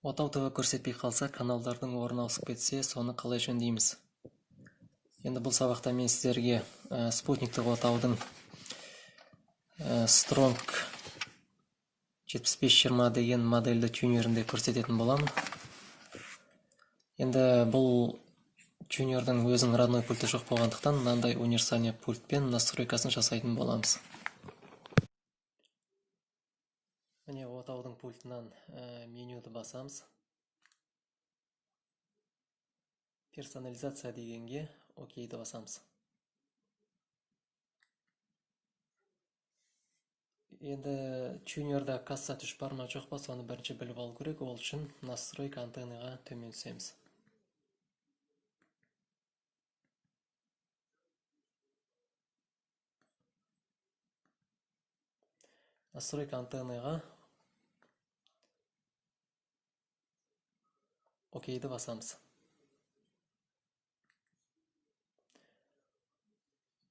Отау ТВ көрсетпей қалса, каналдардың орны ауысып кетсе, соны қалай жөндейміз? Енді бұл сабақта мен сіздерге спутниктік отаудың Strong 7520 деген модельді тюнерінде көрсететін боламын. Енді бұл тюнердің өзінің родной пульті жоқ болғандықтан, мынандай универсальный пультпен настройкасын жасайтын боламыз. Міне отаудың пультынан менюді басамыз. Персонализация дегенге окейді басамыз. Енді тюнерда касса түш бар ма жоқ па, соны бірінші біліп алу керек. Ол үшін настройка антеннаға төмен түсеміз. Настройка антеннаға окейді басамыз.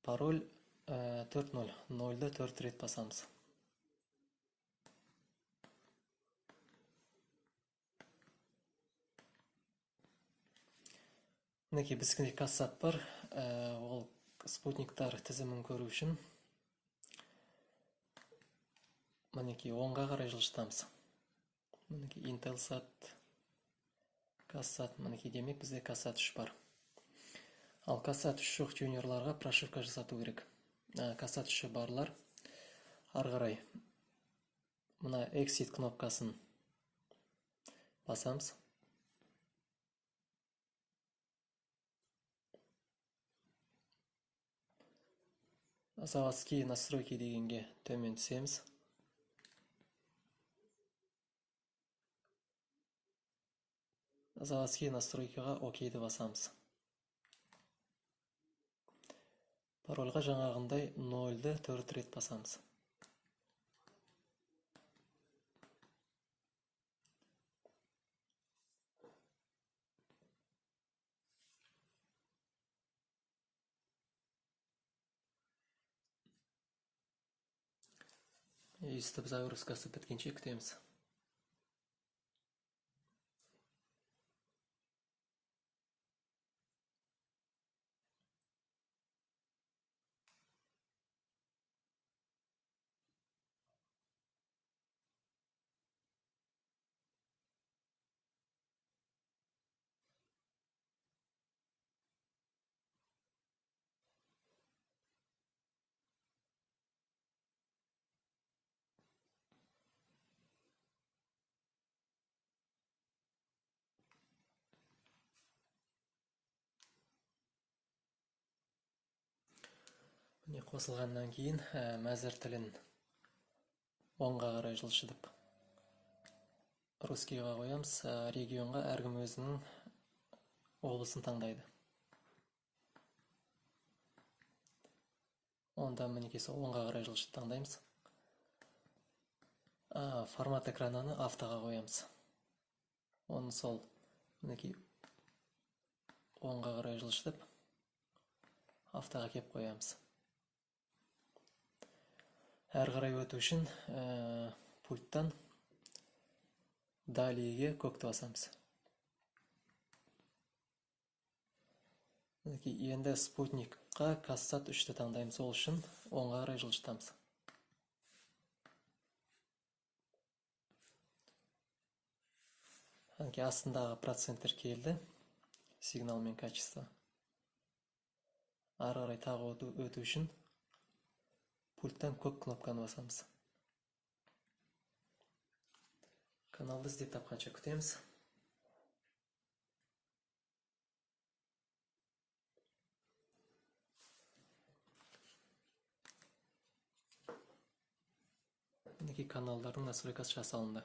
Пароль 40, 0-ді 4 рет басамыз. Мінекей біздікінде кассат бар, ол спутниктар тізімін көру үшін мінекей оңға қарай жылжытамыз. Мінекей Intelsat кассат, мінекей демек бізде кассат 3 бар. Ал кассат 3 жоқ тюнерларға прошивка жасату керек. Кассат 3 барлар ары қарай мына Exit кнопкасын басамыз. Заводские настройки дегенге төмен түсеміз. Заводские настройкаға окейді басамыз. Парольға жаңағындай 0-ді 4 рет басамыз. Үстіп загрузкасы біткенше күтеміз. Міне қосылғаннан кейін мәзір тілін оңға қарай жылжытып русскийға қоямыз. Регионға әркім өзінің облысын таңдайды. Онда мінекей сол оңға қарай жылжытып таңдаймыз. Формат экрананы автоға қоямыз. Оны сол мінекей оңға қарай жылжытып автоға кеп қоямыз. Әр қарай өту үшін пульттан далиеге көкті басамыз. Енді спутникқа кассат 3-ті таңдаймыз. Ол үшін оңға қарай жылжытамыз. Астындағы проценттер келді. Сигнал мен качество. Ары қарай тағы өту үшін пульттан көк кнопканы басамыз. Каналды іздеп тапқанша күтеміз. Мінекей каналдардың настройкасы жасалынды.